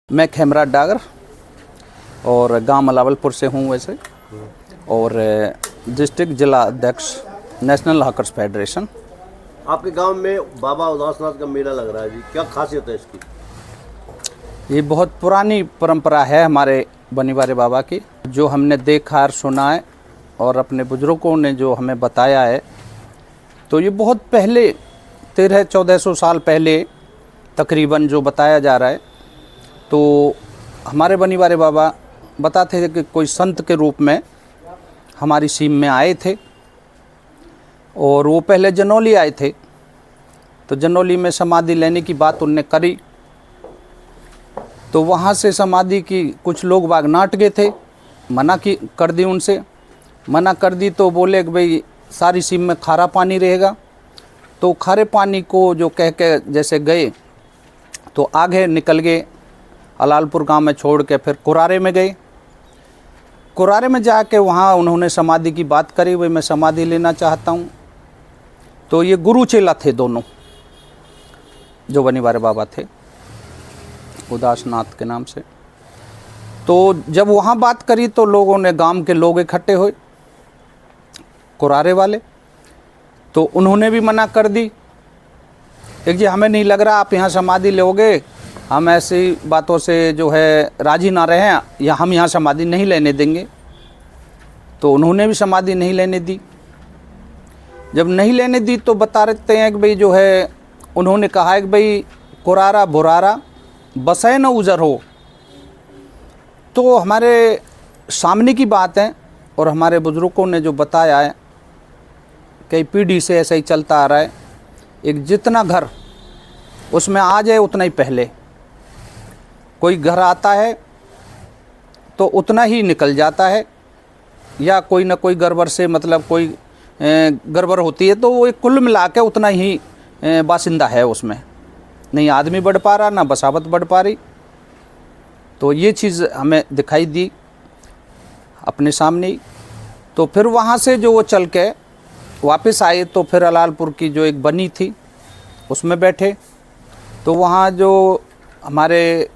मैं खेमराज डागर और गांव मलावलपुर से हूं वैसे, और डिस्ट्रिक्ट जिला अध्यक्ष नेशनल हॉकर्स फेडरेशन। आपके गांव में बाबा उदासनाथ का मेला लग रहा है जी, क्या खासियत है इसकी? ये बहुत पुरानी परंपरा है हमारे बनीवारे बाबा की, जो हमने देखा और सुना है और अपने बुजुर्गों ने जो हमें बताया है। तो ये बहुत पहले 1300-1400 साल पहले तकरीबन जो बताया जा रहा है। तो हमारे बनीवारे बाबा बताते थे कि कोई संत के रूप में हमारी सीम में आए थे, और वो पहले जनौली आए थे। तो जनौली में समाधि लेने की बात उनने करी, तो वहाँ से समाधि की कुछ लोग बाग नाट गए थे, मना की कर दी, उनसे मना कर दी। तो बोले कि भाई सारी सीम में खारा पानी रहेगा। तो खारे पानी को जो कह के जैसे गए, तो आगे निकल गए, अलालपुर गांव में छोड़ के फिर कुरारे में गए। कुरारे में जाके वहाँ उन्होंने समाधि की बात करी, भाई मैं समाधि लेना चाहता हूँ। तो ये गुरु चेला थे दोनों, जो बनीवारे बाबा थे उदासनाथ के नाम से। तो जब वहाँ बात करी तो लोगों ने, गांव के लोग इकट्ठे हुए कुरारे वाले, तो उन्होंने भी मना कर दी। एक जी हमें नहीं लग रहा आप यहाँ समाधि लोगे, हम ऐसी बातों से जो है राजी ना रहे हैं, या हम यहाँ समाधि नहीं लेने देंगे। तो उन्होंने भी समाधि नहीं लेने दी। जब नहीं लेने दी तो बता रहते हैं कि भाई जो है, उन्होंने कहा है कि भाई कुरारा बुरारा बसे न उजर हो। तो हमारे सामने की बात है, और हमारे बुजुर्गों ने जो बताया है, कई पीढ़ी से ऐसा ही चलता आ रहा है। एक जितना घर उसमें आ जाए उतना ही पहले, कोई घर आता है तो उतना ही निकल जाता है, या कोई ना कोई गड़बड़ से, मतलब कोई गड़बड़ होती है तो वो एक कुल मिला के उतना ही बासिंदा है उसमें, नहीं आदमी बढ़ पा रहा ना बसावत बढ़ पा रही। तो ये चीज़ हमें दिखाई दी अपने सामने ही। तो फिर वहाँ से जो वो चल के वापस आए, तो फिर अलालपुर की जो एक बनी थी उसमें बैठे। तो वहाँ जो हमारे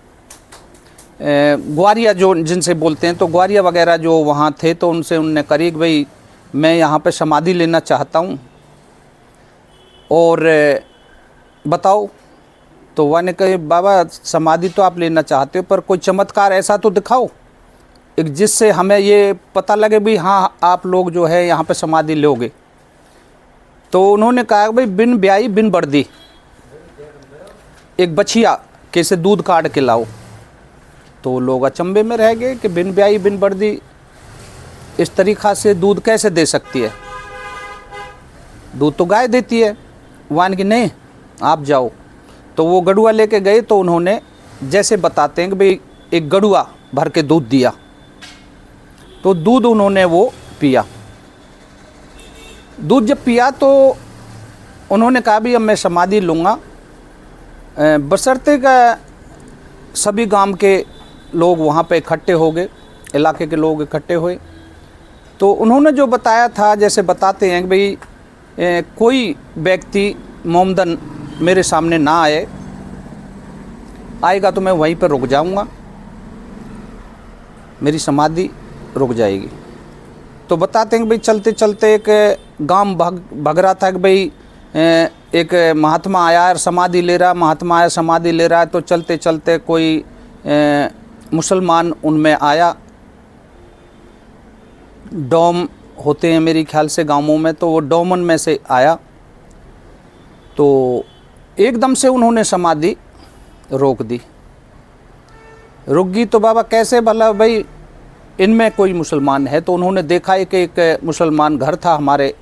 ग्वारिया जो जिनसे बोलते हैं, तो ग्वारिया वगैरह जो वहाँ थे, तो उनसे उनने करी कि भाई मैं यहाँ पे समाधि लेना चाहता हूँ और बताओ। तो वह ने कहे बाबा समाधि तो आप लेना चाहते हो, पर कोई चमत्कार ऐसा तो दिखाओ एक जिससे हमें ये पता लगे भी हाँ आप लोग जो है यहाँ पे समाधि लोगे। तो उन्होंने कहा भाई बिन ब्याई बिन बर्दी एक बछिया कैसे दूध काट के लाओ। तो लोग अचंभे में रह गए कि बिन ब्याई बिन बर्दी इस तरीक़ा से दूध कैसे दे सकती है, दूध तो गाय देती है। वान की नहीं आप जाओ। तो वो गड़ुआ लेके गए, तो उन्होंने जैसे बताते हैं कि भाई एक गड़ुआ भर के दूध दिया, तो दूध उन्होंने वो पिया। दूध जब पिया तो उन्होंने कहा भी अब मैं समाधि लूँगा, बशर्ते का सभी गांव के लोग वहाँ पे इकट्ठे हो गए, इलाके के लोग इकट्ठे हुए। तो उन्होंने जो बताया था, जैसे बताते हैं कि भाई कोई व्यक्ति मोमदन मेरे सामने ना आएगा तो मैं वहीं पर रुक जाऊँगा, मेरी समाधि रुक जाएगी। तो बताते हैं कि भाई चलते चलते एक गांव भग रहा था कि भाई एक महात्मा आया और समाधि ले रहा, महात्मा आया समाधि ले रहा है। तो चलते चलते कोई मुसलमान उनमें आया, डोम होते हैं मेरे ख्याल से गांवों में, तो वो डोमन में से आया। तो एकदम से उन्होंने समाधि रोक दी। रुक गई तो बाबा कैसे, भला भाई इनमें कोई मुसलमान है। तो उन्होंने देखा एक मुसलमान घर था हमारे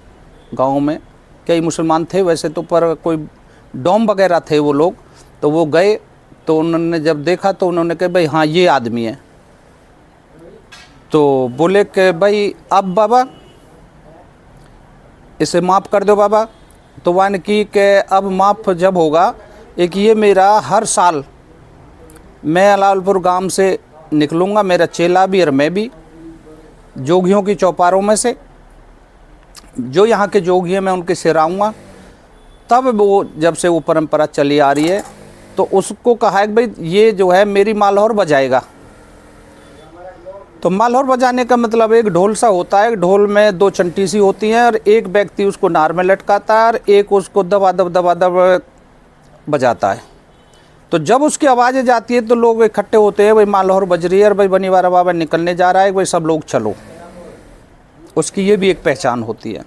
गांव में, कई मुसलमान थे वैसे तो, पर कोई डोम वगैरह थे वो लोग। तो वो गए, तो उन्होंने जब देखा तो उन्होंने कहा भाई हाँ ये आदमी है। तो बोले कि भाई अब बाबा इसे माफ़ कर दो बाबा। तो वन की कि अब माफ़ जब होगा, एक ये मेरा हर साल मैं अलालपुर गांव से निकलूँगा, मेरा चेला भी और मैं भी, जोगियों की चौपारों में से जो यहाँ के जोगी हैं मैं उनके सिर आऊँगा। तब वो जब से वो परंपरा चली आ रही है, तो उसको कहा है कि भाई ये जो है मेरी मालौर बजाएगा। तो मालौर बजाने का मतलब एक ढोल सा होता है, ढोल में 2 चंटी सी होती हैं और एक व्यक्ति उसको नार में लटकाता है और एक उसको दबा दब बजाता है। तो जब उसकी आवाज़ें जाती है तो लोग इकट्ठे होते हैं, भाई मालौर बज रही है और भाई बनीवारा बाबा निकलने जा रहा है, भाई सब लोग चलो। उसकी ये भी एक पहचान होती है।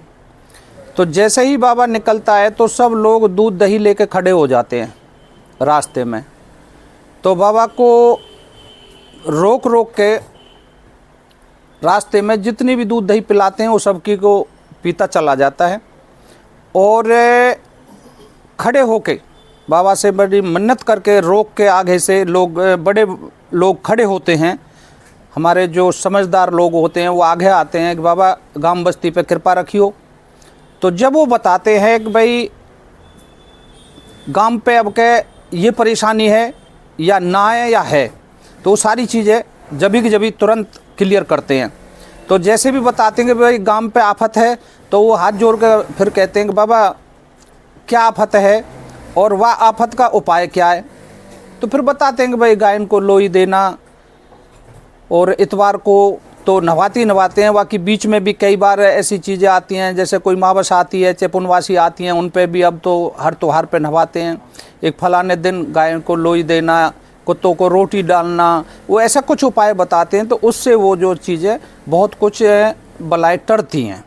तो जैसे ही बाबा निकलता है तो सब लोग दूध दही लेके खड़े हो जाते हैं रास्ते में। तो बाबा को रोक रोक के रास्ते में जितनी भी दूध दही पिलाते हैं वो सबकी को पीता चला जाता है। और खड़े होके बाबा से बड़ी मन्नत करके रोक के आगे से लोग, बड़े लोग खड़े होते हैं, हमारे जो समझदार लोग होते हैं वो आगे आते हैं कि बाबा गांव बस्ती पे कृपा रखियो। तो जब वो बताते हैं कि भाई गांव पे अब के ये परेशानी है या ना है या है, तो वो सारी चीज़ें जभी तुरंत क्लियर करते हैं। तो जैसे भी बताते हैं कि भाई गांव पे आफत है तो वो हाथ जोड़ कर फिर कहते हैं कि बाबा क्या आफत है और वह आफत का उपाय क्या है। तो फिर बताते हैं कि भाई गाय को लोई देना और इतवार को तो नहवाते हैं। बाकी बीच में भी कई बार ऐसी चीज़ें आती हैं, जैसे कोई मावस आती है, चेपुनवासी आती हैं, उन पे भी अब तो हर त्योहार पे नहवाते हैं। एक फलाने दिन गाय को लोई देना, कुत्तों को रोटी डालना, वो ऐसा कुछ उपाय बताते हैं। तो उससे वो जो चीज़ें बहुत कुछ बलाएँ टरती हैं,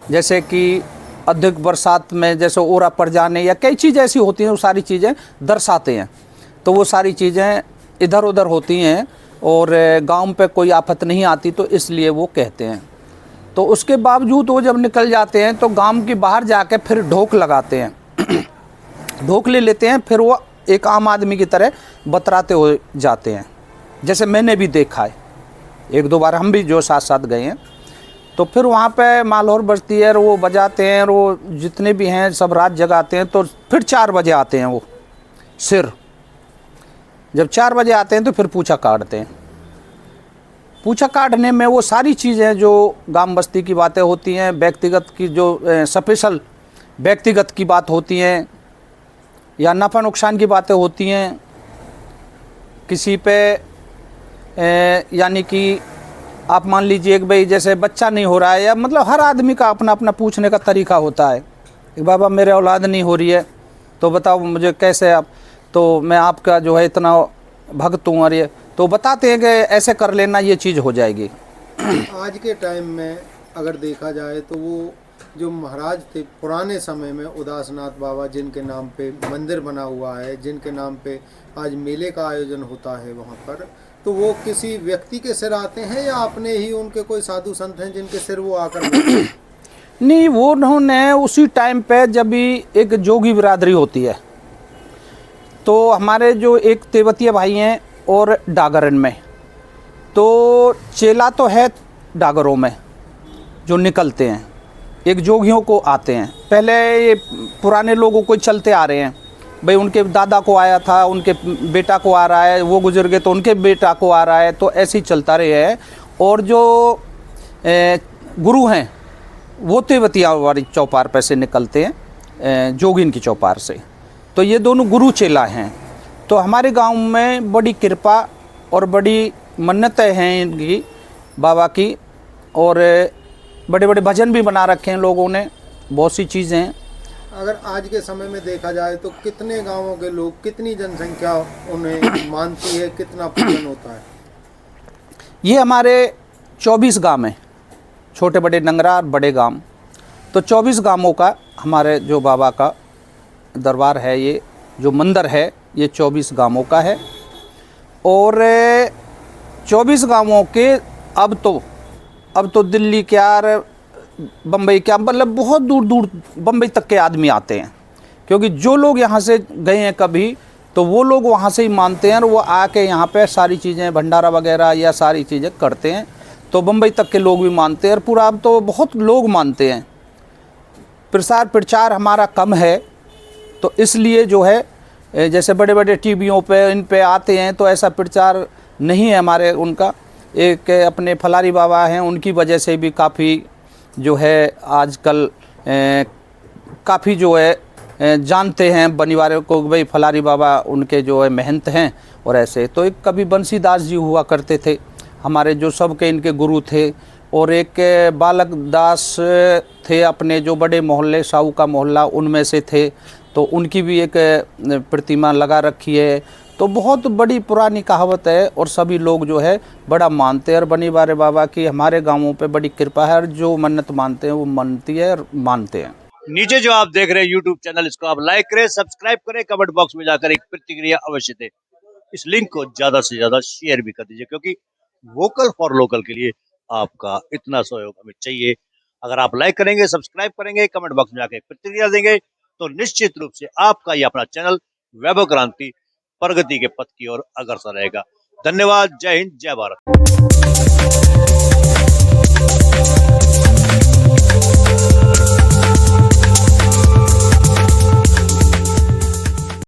जैसे कि अधिक बरसात में जैसे ओरा पड़ जाने या कई चीज़ें ऐसी होती हैं, वो सारी चीज़ें दर्शाते हैं। तो वो सारी चीज़ें इधर उधर होती हैं और गांव पे कोई आफत नहीं आती, तो इसलिए वो कहते हैं। तो उसके बावजूद वो जब निकल जाते हैं तो गांव के बाहर जाके फिर ढोक लगाते हैं ढोक ले लेते हैं, फिर वो एक आम आदमी की तरह बतराते हो जाते हैं, जैसे मैंने भी देखा है। 1-2 बार हम भी जो साथ साथ गए हैं। तो फिर वहाँ पे मालौर बजती है और वो बजाते हैं और वो जितने भी हैं सब रात जगाते हैं। तो फिर 4 बजे आते हैं वो सिर, जब 4 बजे आते हैं तो फिर पूछा काटते हैं। पूछा काटने में वो सारी चीज़ें जो गांव बस्ती की बातें होती हैं, व्यक्तिगत की जो स्पेशल व्यक्तिगत की बात होती हैं या नफ़ा नुकसान की बातें होती हैं किसी पे, यानी कि आप मान लीजिए कि भाई जैसे बच्चा नहीं हो रहा है, या मतलब हर आदमी का अपना अपना पूछने का तरीका होता है कि बाबा मेरे औलाद नहीं हो रही है तो बताओ मुझे कैसे, आप तो मैं आपका जो है इतना भक्त हूँ, और ये तो बताते हैं कि ऐसे कर लेना ये चीज़ हो जाएगी। आज के टाइम में अगर देखा जाए तो वो जो महाराज थे पुराने समय में, उदासनाथ बाबा जिनके नाम पे मंदिर बना हुआ है, जिनके नाम पे आज मेले का आयोजन होता है वहाँ पर, तो वो किसी व्यक्ति के सिर आते हैं या अपने ही उनके कोई साधु संत हैं जिनके सिर वो आकर नहीं, वो उन्होंने उसी टाइम पे जब भी एक जोगी बिरादरी होती है, तो हमारे जो एक तेवतिया भाई हैं और डागरन में, तो चेला तो है डागरों में जो निकलते हैं, एक जोगियों को आते हैं। पहले ये पुराने लोगों को चलते आ रहे हैं, भाई उनके दादा को आया था, उनके बेटा को आ रहा है, वो गुजर गए तो उनके बेटा को आ रहा है, तो ऐसे ही चलता रहे है। और जो गुरु हैं वो तेवतिया वाली चौपार पर से निकलते हैं, जोगिन की चौपार से। तो ये दोनों गुरु चेला हैं। तो हमारे गांव में बड़ी कृपा और बड़ी मन्नतें हैं इनकी बाबा की, और बड़े बड़े भजन भी बना रखे हैं लोगों ने, बहुत सी चीज़ें हैं। अगर आज के समय में देखा जाए तो कितने गांवों के लोग, कितनी जनसंख्या उन्हें मानती है, कितना पूजन होता है? ये हमारे 24 गांव हैं, छोटे बड़े नंगरा और बड़े गांव। तो 24 गांवों का हमारे जो बाबा का दरबार है, ये जो मंदिर है ये 24 गांवों का है। और 24 गांवों के अब तो दिल्ली क्या और बम्बई क्या, मतलब बहुत दूर दूर बम्बई तक के आदमी आते हैं, क्योंकि जो लोग यहाँ से गए हैं कभी तो वो लोग वहाँ से ही मानते हैं और वो आके यहाँ पे सारी चीज़ें भंडारा वगैरह या सारी चीज़ें करते हैं। तो बम्बई तक के लोग भी मानते हैं और पूरा अब तो बहुत लोग मानते हैं। प्रसार प्रचार हमारा कम है, तो इसलिए जो है जैसे बड़े बड़े टीवियों पे इन पे आते हैं तो ऐसा प्रचार नहीं है हमारे। उनका एक अपने फलारी बाबा हैं, उनकी वजह से भी काफ़ी जो है आजकल काफ़ी जो है जानते हैं बनिवारे को, भाई फलारी बाबा उनके जो है महंत हैं। और ऐसे तो एक कभी बंसीदास जी हुआ करते थे हमारे, जो सबके इनके गुरु थे। और एक बालक दास थे अपने जो बड़े मोहल्ले, साहू का मोहल्ला, उनमें से थे। तो उनकी भी एक प्रतिमा लगा रखी है। तो बहुत बड़ी पुरानी कहावत है और सभी लोग जो है बड़ा मानते हैं। और बनिवारे बाबा की हमारे गांवों पे बड़ी कृपा है, और जो मन्नत मानते हैं वो मानती है और मानते हैं। नीचे जो आप देख रहे हैं यूट्यूब चैनल, इसको आप लाइक करें, सब्सक्राइब करें, कमेंट बॉक्स में जाकर एक प्रतिक्रिया अवश्य दें। इस लिंक को ज्यादा से ज्यादा शेयर भी कर दीजिए, क्योंकि वोकल फॉर लोकल के लिए आपका इतना सहयोग हमें चाहिए। अगर आप लाइक करेंगे, सब्सक्राइब करेंगे, कमेंट बॉक्स में जाकर एक प्रतिक्रिया देंगे, तो निश्चित रूप से आपका ये अपना चैनल वैभव क्रांति प्रगति के पथ की ओर अग्रसर रहेगा। धन्यवाद। जय हिंद, जय भारत।